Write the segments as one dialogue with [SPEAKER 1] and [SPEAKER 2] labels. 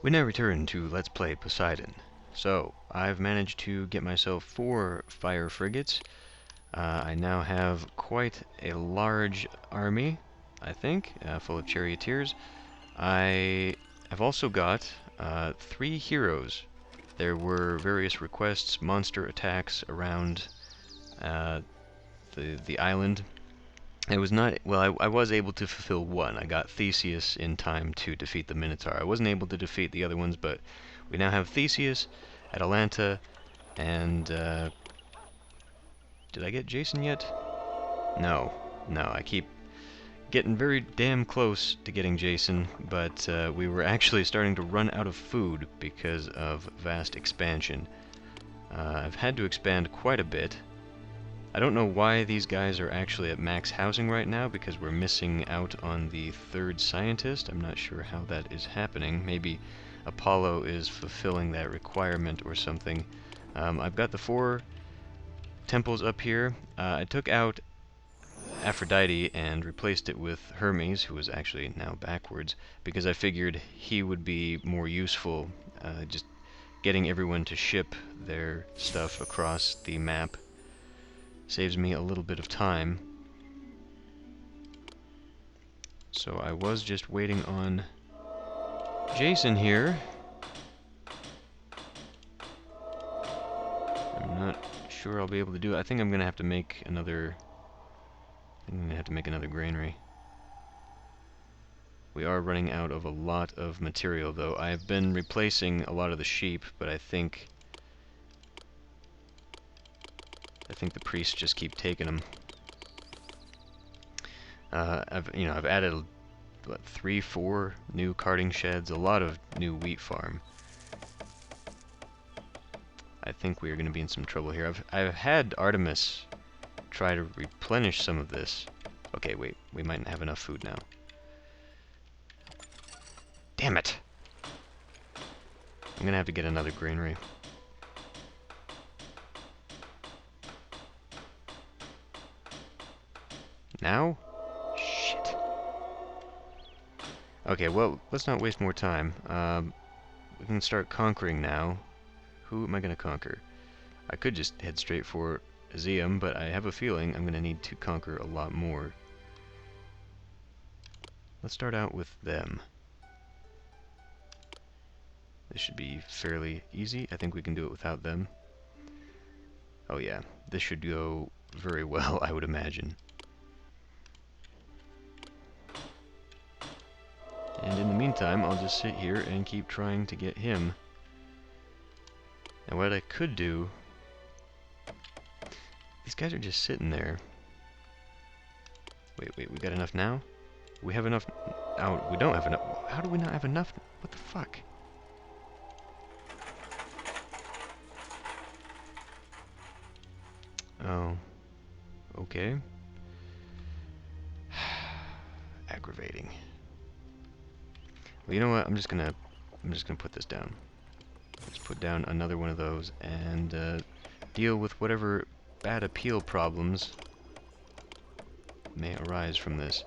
[SPEAKER 1] We now return to Let's Play Poseidon. So, I've managed to get myself 4 fire frigates. I now have quite a large army, I think, full of charioteers. I have also got 3 heroes. There were various requests, monster attacks around the island. It was not, well, I was able to fulfill one. I got Theseus in time to defeat the Minotaur. I wasn't able to defeat the other ones, but we now have Theseus, Atalanta, and, did I get Jason yet? No, I keep getting very damn close to getting Jason, but we were actually starting to run out of food because of vast expansion. I've had to expand quite a bit. I don't know why these guys are actually at max housing right now, because we're missing out on the 3rd scientist. I'm not sure how that is happening. Maybe Apollo is fulfilling that requirement or something. I've got the 4 temples up here. I took out Aphrodite and replaced it with Hermes, who is actually now backwards, because I figured he would be more useful, just getting everyone to ship their stuff across the map. Saves me a little bit of time. So I was just waiting on Jason here. I'm not sure I'll be able to do it. I think I'm gonna have to make another granary. We are running out of a lot of material, though. I've been replacing a lot of the sheep, but I think the priests just keep taking them. I've added, what, 3-4 new carting sheds, a lot of new wheat farm. I think we are going to be in some trouble here. I've had Artemis try to replenish some of this. Okay, wait, we might have enough food now. Damn it! I'm going to have to get another granary. Now? Shit. Okay, well, let's not waste more time. We can start conquering now. Who am I going to conquer? I could just head straight for Azaes, but I have a feeling I'm going to need to conquer a lot more. Let's start out with them. This should be fairly easy. I think we can do it without them. Oh yeah, this should go very well, I would imagine. And in the meantime, I'll just sit here and keep trying to get him. And what I could do... These guys are just sitting there. Wait, we got enough now? We have enough... Oh, we don't have enough. How do we not have enough? What the fuck? Oh. Okay. Aggravating. Well, you know what? I'm just gonna put this down. Let's put down another one of those and deal with whatever bad appeal problems may arise from this.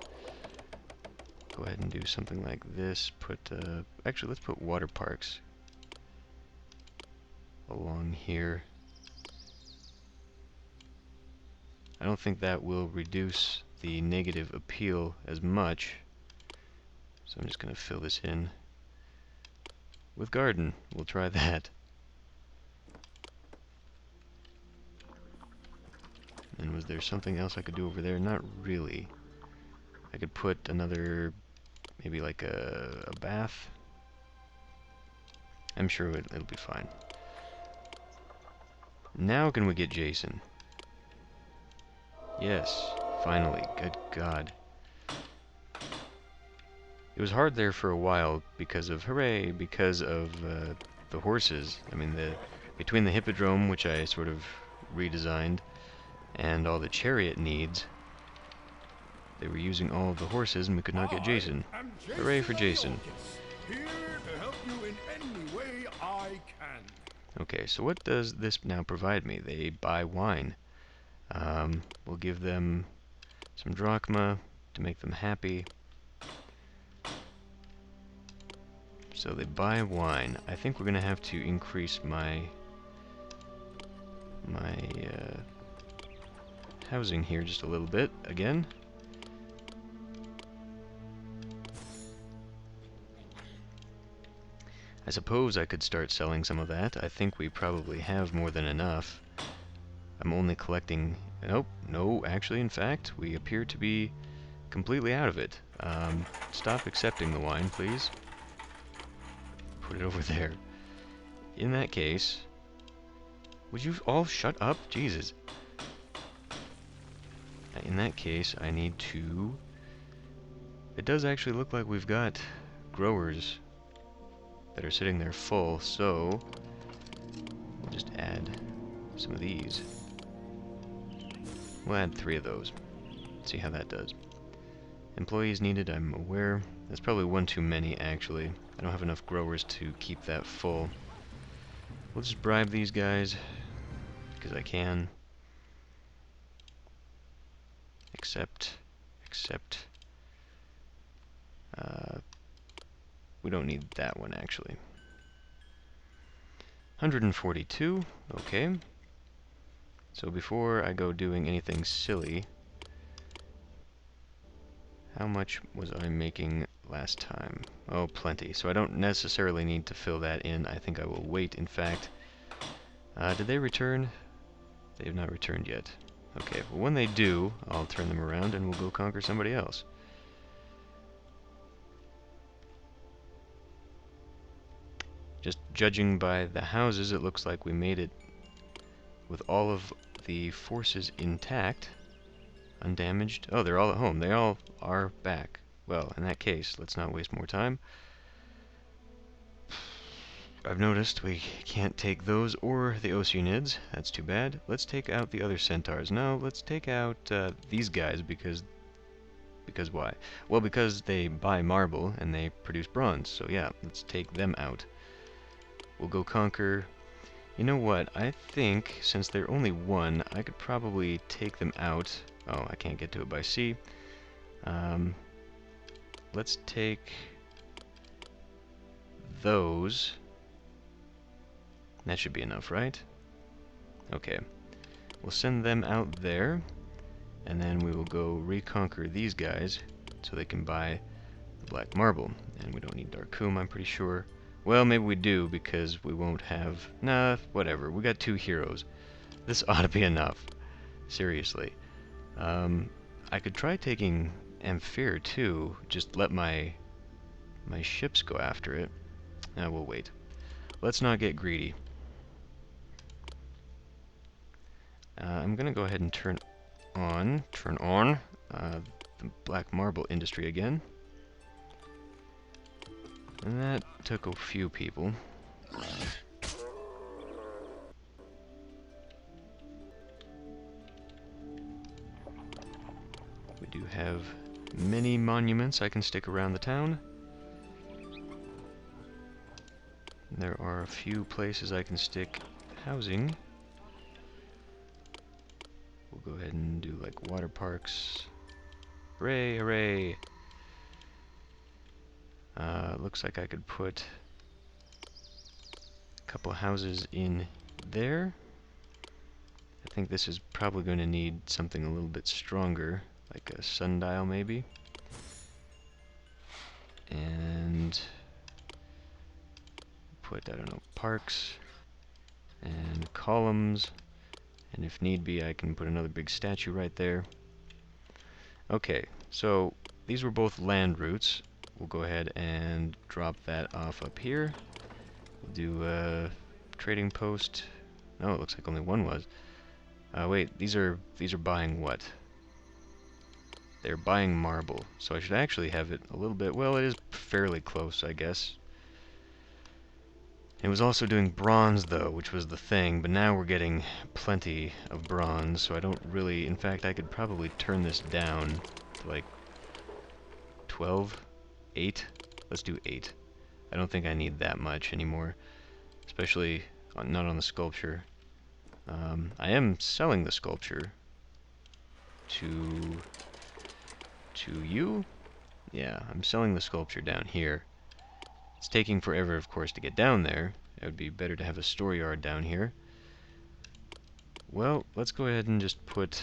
[SPEAKER 1] Go ahead and do something like this. Actually, let's put water parks along here. I don't think that will reduce the negative appeal as much. So I'm just going to fill this in with garden. We'll try that. And was there something else I could do over there? Not really. I could put another, maybe like a bath. I'm sure it'll be fine. Now can we get Jason? Yes, finally. Good God. It was hard there for a while because of the horses. I mean, between the hippodrome, which I sort of redesigned, and all the chariot needs, they were using all of the horses, and we could not get Jason. Hooray for Jason!
[SPEAKER 2] Here to help you in any way I can.
[SPEAKER 1] Okay, so what does this now provide me? They buy wine. We'll give them some drachma to make them happy. So they buy wine. I think we're gonna have to increase my housing here just a little bit again. I suppose I could start selling some of that. I think we probably have more than enough. I'm only collecting... Nope, no, actually, in fact, we appear to be completely out of it. Stop accepting the wine, please. Put it over there. In that case... Would you all shut up? Jesus. In that case, I need to... It does actually look like we've got growers that are sitting there full, so we'll just add some of these. We'll add 3 of those. See how that does. Employees needed, I'm aware. That's probably one too many, actually. I don't have enough growers to keep that full. We'll just bribe these guys, because I can. Accept. We don't need that one, actually. 142, okay. So before I go doing anything silly, how much was I making last time? Oh, plenty. So I don't necessarily need to fill that in. I think I will wait, in fact. Did they return? They have not returned yet. Okay, well when they do, I'll turn them around and we'll go conquer somebody else. Just judging by the houses, it looks like we made it with all of the forces intact, undamaged. Oh, they're all at home. They all are back. Well, in that case, let's not waste more time. I've noticed we can't take those or the Oceanids. That's too bad. Let's take out the other centaurs. No, let's take out these guys because why? Well, because they buy marble and they produce bronze. So yeah, let's take them out. We'll go conquer... You know what? I think, since they're only 1, I could probably take them out. Oh, I can't get to it by sea. Let's take those. That should be enough, right? Okay. We'll send them out there, and then we will go reconquer these guys so they can buy the black marble. And we don't need Darkum, I'm pretty sure. Well, maybe we do, because we won't have... Nah, whatever. We got 2 heroes. This ought to be enough. Seriously. I could try taking Amphir, too. Just let my ships go after it. We'll wait. Let's not get greedy. I'm gonna go ahead and turn on the black marble industry again. And that took a few people. We do have many monuments I can stick around the town. There are a few places I can stick housing. We'll go ahead and do like water parks. Hooray, hooray! Looks like I could put a couple houses in there. I think this is probably going to need something a little bit stronger, like a sundial maybe. And put, I don't know, parks and columns. And if need be, I can put another big statue right there. Okay, so these were both land routes. We'll go ahead and drop that off up here. We'll do a trading post. No, it looks like only one was. Wait, these are buying what? They're buying marble, so I should actually have it a little bit. Well, it is fairly close, I guess. It was also doing bronze, though, which was the thing, but now we're getting plenty of bronze, so I don't really... In fact, I could probably turn this down to, like, 12? 8? Let's do 8. I don't think I need that much anymore, especially not on the sculpture. I am selling the sculpture to you? Yeah, I'm selling the sculpture down here. It's taking forever, of course, to get down there. It would be better to have a store yard down here. Well, let's go ahead and just put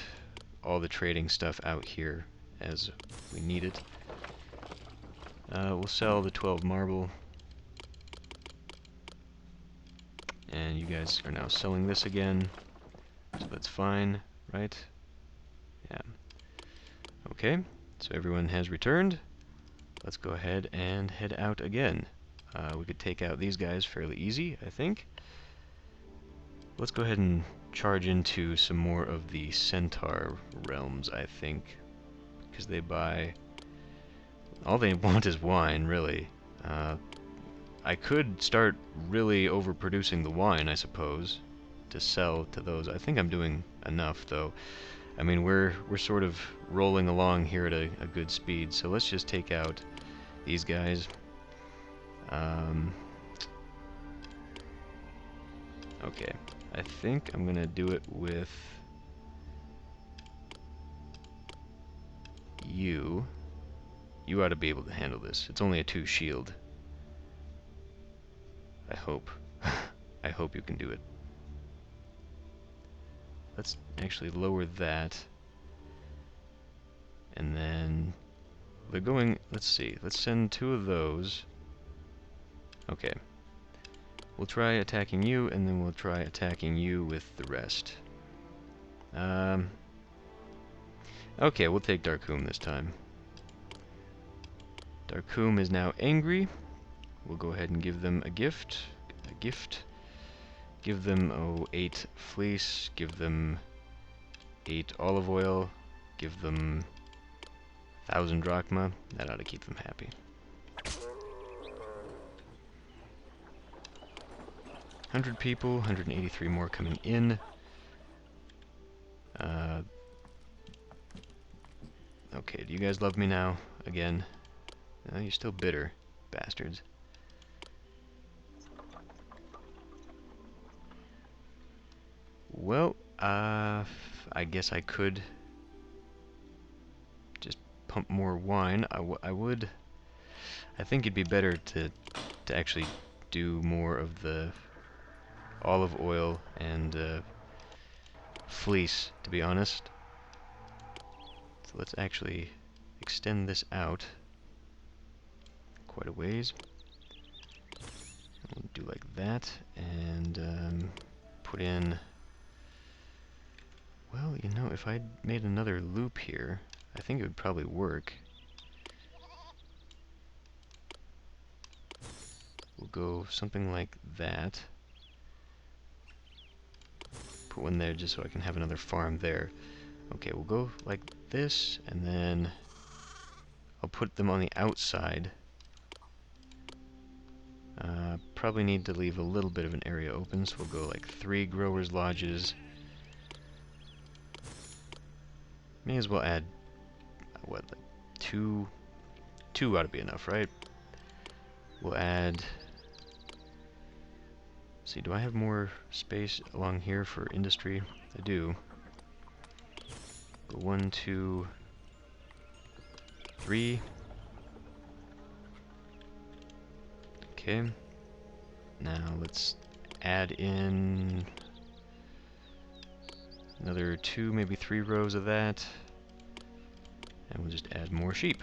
[SPEAKER 1] all the trading stuff out here as we need it. We'll sell the 12 marble. And you guys are now selling this again. So that's fine, right? Yeah. Okay, so everyone has returned. Let's go ahead and head out again. We could take out these guys fairly easy, I think. Let's go ahead and charge into some more of the Centaur realms, I think. Because they buy... all they want is wine, really. I could start really overproducing the wine, I suppose, to sell to those. I think I'm doing enough, though. I mean, we're sort of rolling along here at a good speed, so let's just take out these guys. Okay, I think I'm gonna do it with you. You ought to be able to handle this. It's only a 2 shield. I hope. I hope you can do it. Let's actually lower that. And then they're going, let's see, let's send 2 of those. Okay. We'll try attacking you, and then we'll try attacking you with the rest. Okay, we'll take Darkoom this time. Darkoom is now angry. We'll go ahead and give them a gift. Give them, 8 fleece. Give them 8 olive oil. Give them 1,000 drachma. That ought to keep them happy. 100 people, 183 more coming in. Okay, do you guys love me now? Again? No, you're still bitter, bastards. Well, I guess I could just pump more wine. I would... I think it'd be better to actually do more of the olive oil and fleece, to be honest. So let's actually extend this out quite a ways. We'll do like that, and put in... Well, you know, if I made another loop here, I think it would probably work. We'll go something like that. Put one there just so I can have another farm there. Okay, we'll go like this, and then I'll put them on the outside. Probably need to leave a little bit of an area open, so we'll go like 3 growers' lodges. May as well add, what, like 2? 2 ought to be enough, right? We'll add... See, do I have more space along here for industry? I do. Go 1, 2, 3. Okay. Now let's add in another 2, maybe 3 rows of that. And we'll just add more sheep.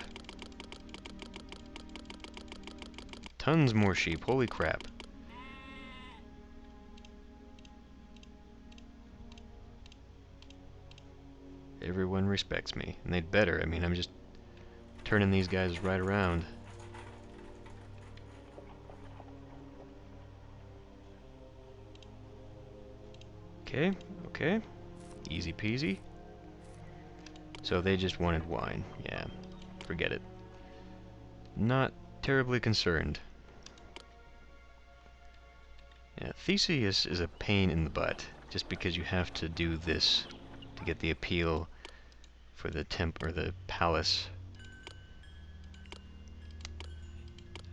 [SPEAKER 1] Tons more sheep, holy crap. Everyone respects me, and they'd better. I mean, I'm just turning these guys right around. Okay, okay. Easy peasy. So they just wanted wine. Yeah, forget it. Not terribly concerned. Yeah, Theseus is a pain in the butt, just because you have to do this to get the appeal for the the palace.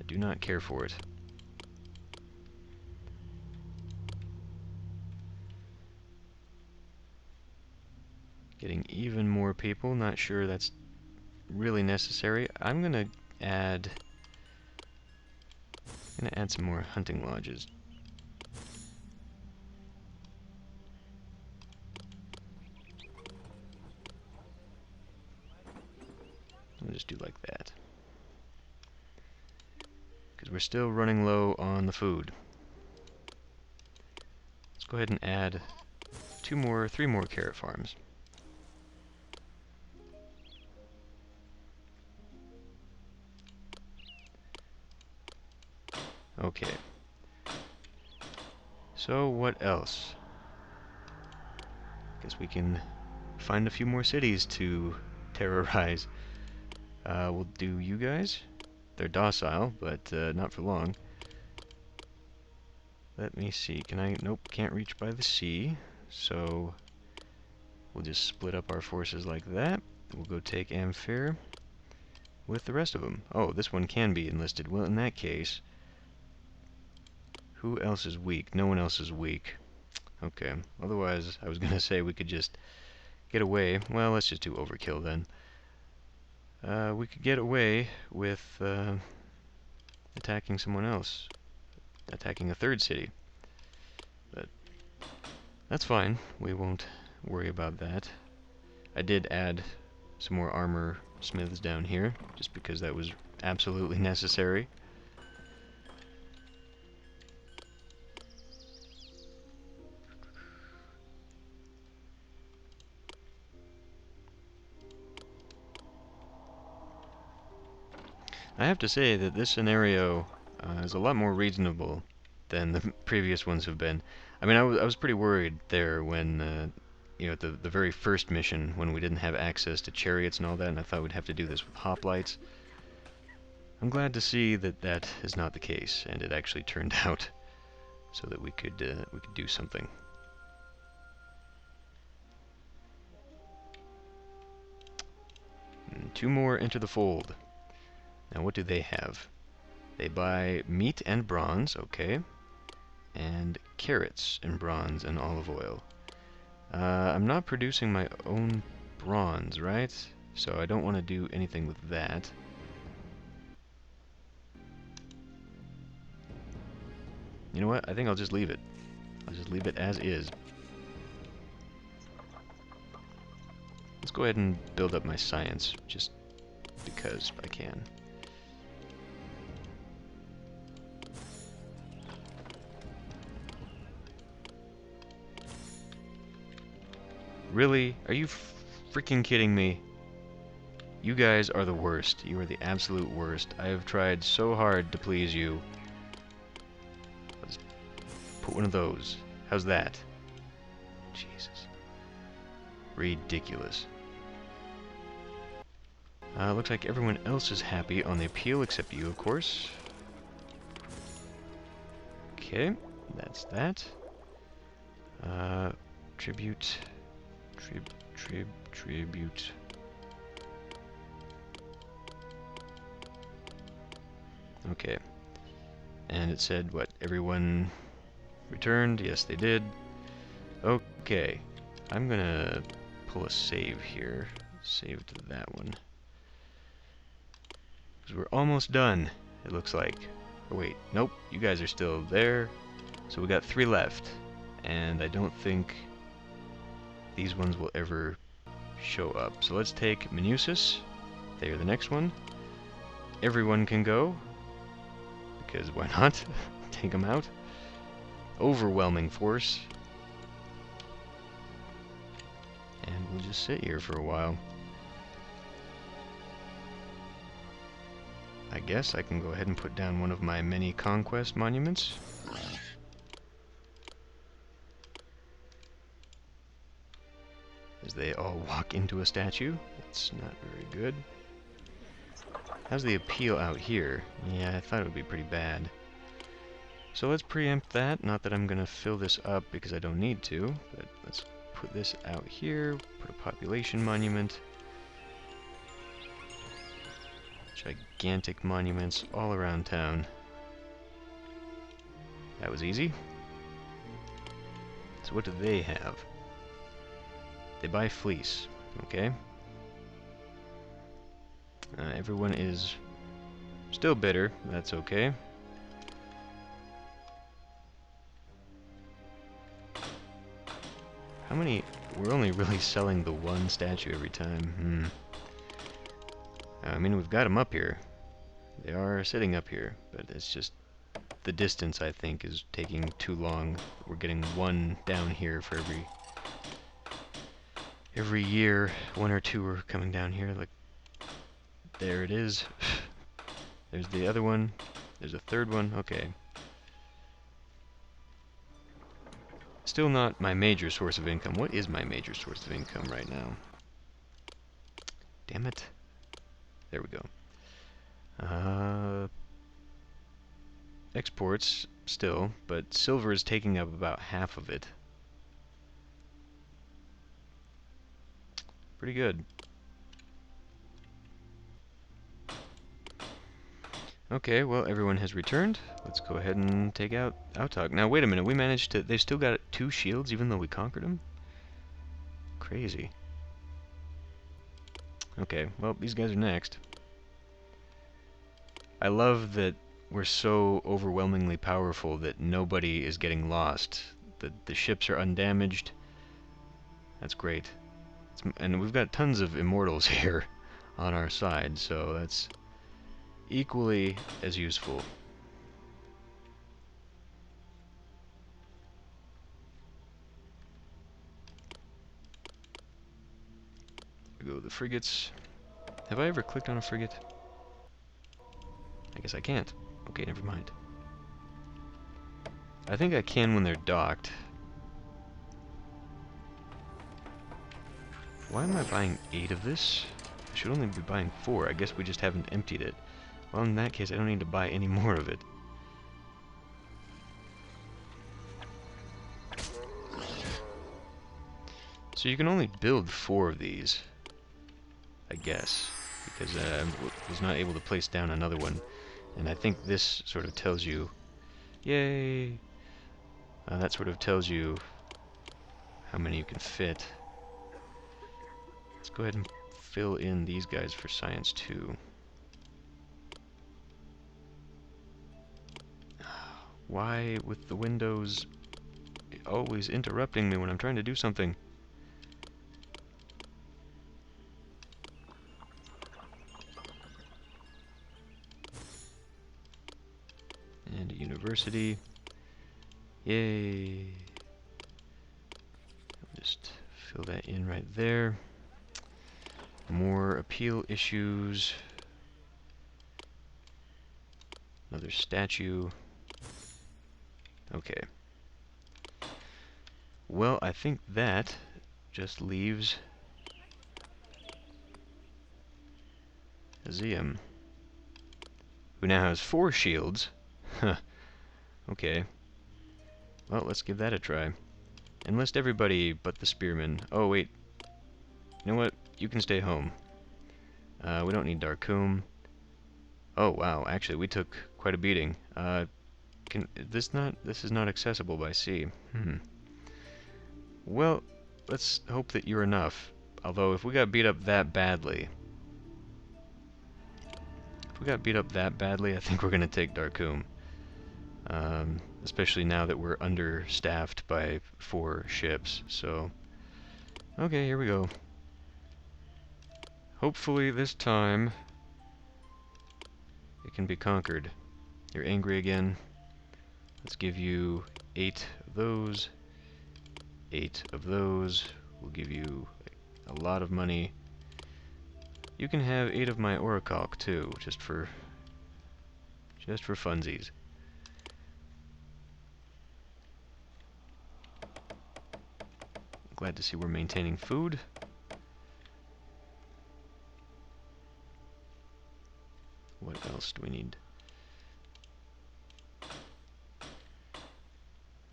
[SPEAKER 1] I do not care for it. Getting even more people, not sure that's really necessary. I'm gonna add I'm gonna add some more hunting lodges. We'll just do like that. Because we're still running low on the food. Let's go ahead and add 3 more carrot farms. Okay. So what else? Guess we can find a few more cities to terrorize. We'll do you guys. They're docile, but not for long. Let me see. Can I? Nope, can't reach by the sea. So we'll just split up our forces like that. We'll go take Amphere with the rest of them. Oh, this one can be enlisted. Well, in that case, who else is weak? No one else is weak. Okay. Otherwise, I was gonna say we could just get away. Well, let's just do overkill then. We could get away with attacking someone else. Attacking a third city. But that's fine. We won't worry about that. I did add some more armor smiths down here, just because that was absolutely necessary. I have to say that this scenario is a lot more reasonable than the previous ones have been. I mean, I was pretty worried there when, you know, the very first mission, when we didn't have access to chariots and all that, and I thought we'd have to do this with hoplites. I'm glad to see that that is not the case, and it actually turned out so that we could do something. And 2 more enter the fold. Now, what do they have? They buy meat and bronze, okay, and carrots and bronze and olive oil. I'm not producing my own bronze, right? So I don't want to do anything with that. You know what? I think I'll just leave it. I'll just leave it as is. Let's go ahead and build up my science, just because I can. Really? Are you freaking kidding me? You guys are the worst. You are the absolute worst. I have tried so hard to please you. Let's put one of those. How's that? Jesus. Ridiculous. Looks like everyone else is happy on the appeal except you, of course. Okay, that's that. Tribute. Tribute. Okay. And it said, what, everyone returned? Yes, they did. Okay. I'm gonna pull a save here. Save to that one. Because we're almost done, it looks like. Oh, wait. Nope. You guys are still there. So we got 3 left. And I don't think these ones will ever show up. So let's take Minusus. They are the next one. Everyone can go. Because why not? Take them out. Overwhelming force. And we'll just sit here for a while. I guess I can go ahead and put down one of my many conquest monuments. As they all walk into a statue. That's not very good. How's the appeal out here? Yeah, I thought it would be pretty bad. So let's preempt that. Not that I'm going to fill this up because I don't need to, but let's put this out here. Put a population monument. Gigantic monuments all around town. That was easy. So what do they have? They buy fleece. Okay. Everyone is still bitter. That's okay. How many? We're only really selling the one statue every time. I mean, we've got them up here. They are sitting up here, but it's just the distance, I think, is taking too long. We're getting one down here for every year. One or two are coming down here. Like, there it is. There's the other one. There's a third one. Okay. Still not my major source of income. What is my major source of income right now? Damn it. There we go. Exports, still, but silver is taking up about half of it. Pretty good. Okay, well, everyone has returned. Let's go ahead and take out Autok. Now, wait a minute. We managed to... They've still got 2 shields, even though we conquered them? Crazy. Okay, well, these guys are next. I love that we're so overwhelmingly powerful that nobody is getting lost. The ships are undamaged. That's great. And we've got tons of immortals here on our side, so that's equally as useful. There go the frigates. Have I ever clicked on a frigate? I guess I can't. Okay, never mind. I think I can when they're docked. Why am I buying 8 of this? I should only be buying 4. I guess we just haven't emptied it. Well, in that case, I don't need to buy any more of it. So you can only build 4 of these, I guess, because I was not able to place down another one. And I think this sort of tells you... Yay! That sort of tells you how many you can fit. Let's go ahead and fill in these guys for science too. Why, with the windows always interrupting me when I'm trying to do something? And a university. Yay! Just fill that in right there. More appeal issues. Another statue. Okay. Well, I think that just leaves Azaes, who now has 4 shields. Huh. Okay. Well, let's give that a try. Enlist everybody but the spearmen. Oh, wait. You know what? You can stay home. We don't need Darkoom. Oh, wow. Actually, we took quite a beating. This is not accessible by sea. Well, let's hope that you're enough. Although, if we got beat up that badly... I think we're going to take Darkoom. Especially now that we're understaffed by 4 ships, so... Okay, here we go. Hopefully this time it can be conquered. You're angry again. Let's give you 8 of those. 8 of those. We'll give you a lot of money. You can have 8 of my orichalc too, just for funsies. Glad to see we're maintaining food. What else do we need?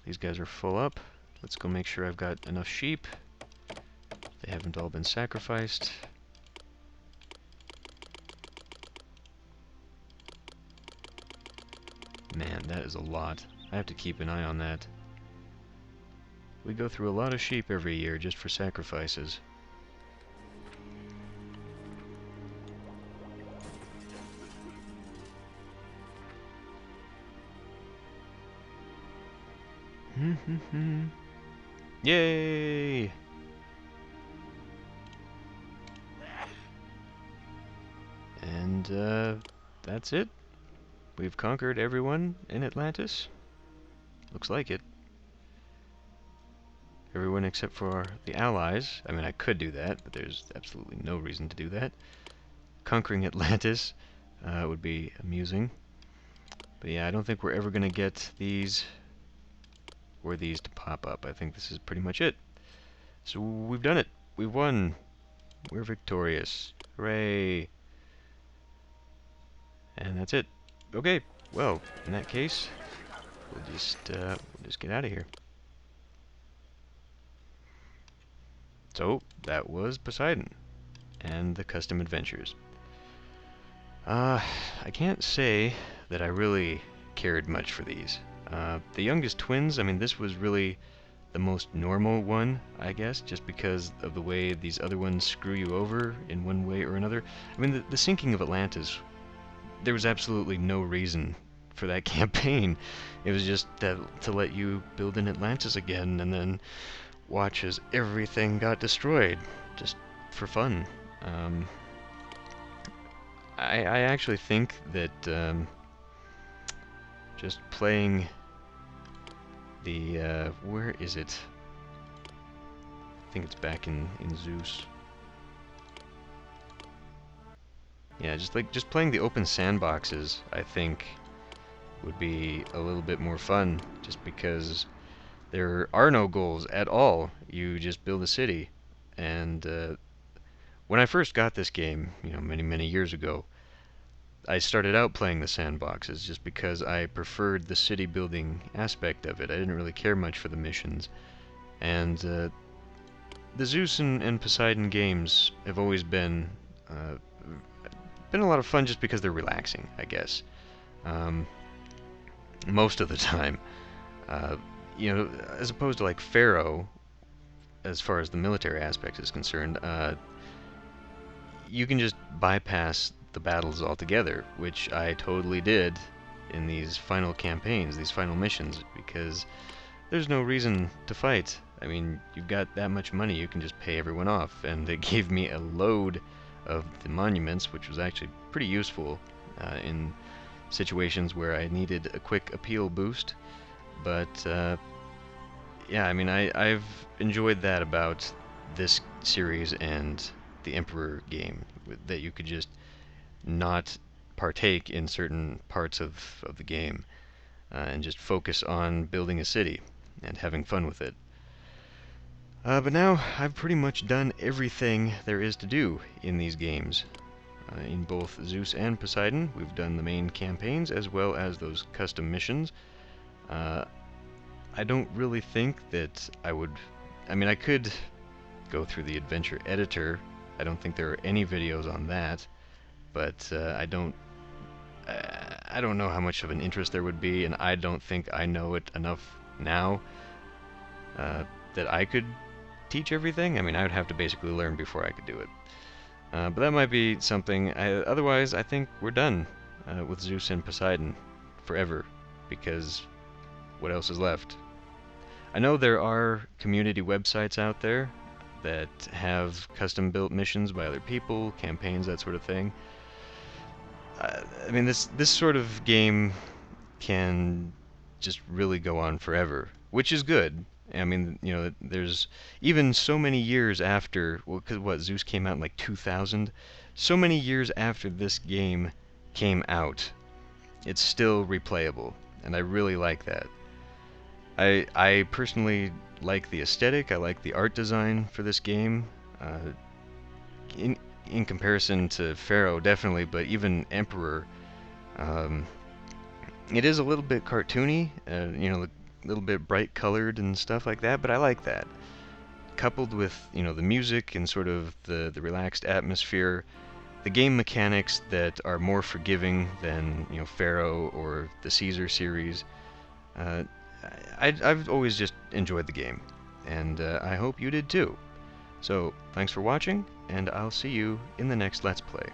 [SPEAKER 1] These guys are full up. Let's go make sure I've got enough sheep. They haven't all been sacrificed. Man, that is a lot. I have to keep an eye on that. We go through a lot of sheep every year just for sacrifices. Yay! And that's it. We've conquered everyone in Atlantis. Looks like it. Everyone except for the Allies. I mean, I could do that, but there's absolutely no reason to do that. Conquering Atlantis would be amusing. But yeah, I don't think we're ever going to get these or these to pop up. I think this is pretty much it. So we've done it. We've won. We're victorious. Hooray! And that's it. Okay, well, in that case, we'll just get out of here. So, that was Poseidon and the custom adventures. I can't say that I really cared much for these. The youngest twins, I mean, this was really the most normal one, I guess, just because of the way these other ones screw you over in one way or another. I mean, the sinking of Atlantis, there was absolutely no reason for that campaign. It was just to let you build an Atlantis again and then watch as everything got destroyed, just for fun. I actually think that just playing the where is it? I think it's back in Zeus. Yeah, just playing the open sandboxes, I think, would be a little bit more fun, just because there are no goals at all. You just build a city. And when I first got this game, many years ago, I started out playing the sandboxes just because I preferred the city building aspect of it. I didn't really care much for the missions. And the Zeus and Poseidon games have always been a lot of fun just because they're relaxing, I guess. Most of the time. As opposed to like Pharaoh, as far as the military aspect is concerned, you can just bypass the battles altogether, which I totally did in these final campaigns, these final missions, because there's no reason to fight. I mean, you've got that much money, you can just pay everyone off, and it gave me a load of the monuments, which was actually pretty useful in situations where I needed a quick appeal boost. But yeah, I mean, I've enjoyed that about this series and the Emperor game, that you could just not partake in certain parts of the game and just focus on building a city and having fun with it. But now I've pretty much done everything there is to do in these games. In both Zeus and Poseidon, we've done the main campaigns as well as those custom missions. I don't really think that I would... I mean, I could go through the adventure editor. I don't think there are any videos on that, but I don't know how much of an interest there would be, and I don't think I know it enough now that I could teach everything. I mean, I would have to basically learn before I could do it. But that might be something. Otherwise, I think we're done with Zeus and Poseidon forever, because what else is left? I know there are community websites out there that have custom-built missions by other people, campaigns, that sort of thing. I mean, this sort of game can just really go on forever, which is good. I mean, there's even so many years after, well, 'cause what, Zeus came out in like 2000? So many years after this game came out, it's still replayable, and I really like that. I personally like the aesthetic, I like the art design for this game. In comparison to Pharaoh, definitely, but even Emperor, it is a little bit cartoony, a little bit bright colored and stuff like that, but I like that. Coupled with, the music and sort of the relaxed atmosphere, the game mechanics that are more forgiving than, Pharaoh or the Caesar series. I've always just enjoyed the game, and I hope you did too. So, thanks for watching, and I'll see you in the next Let's Play.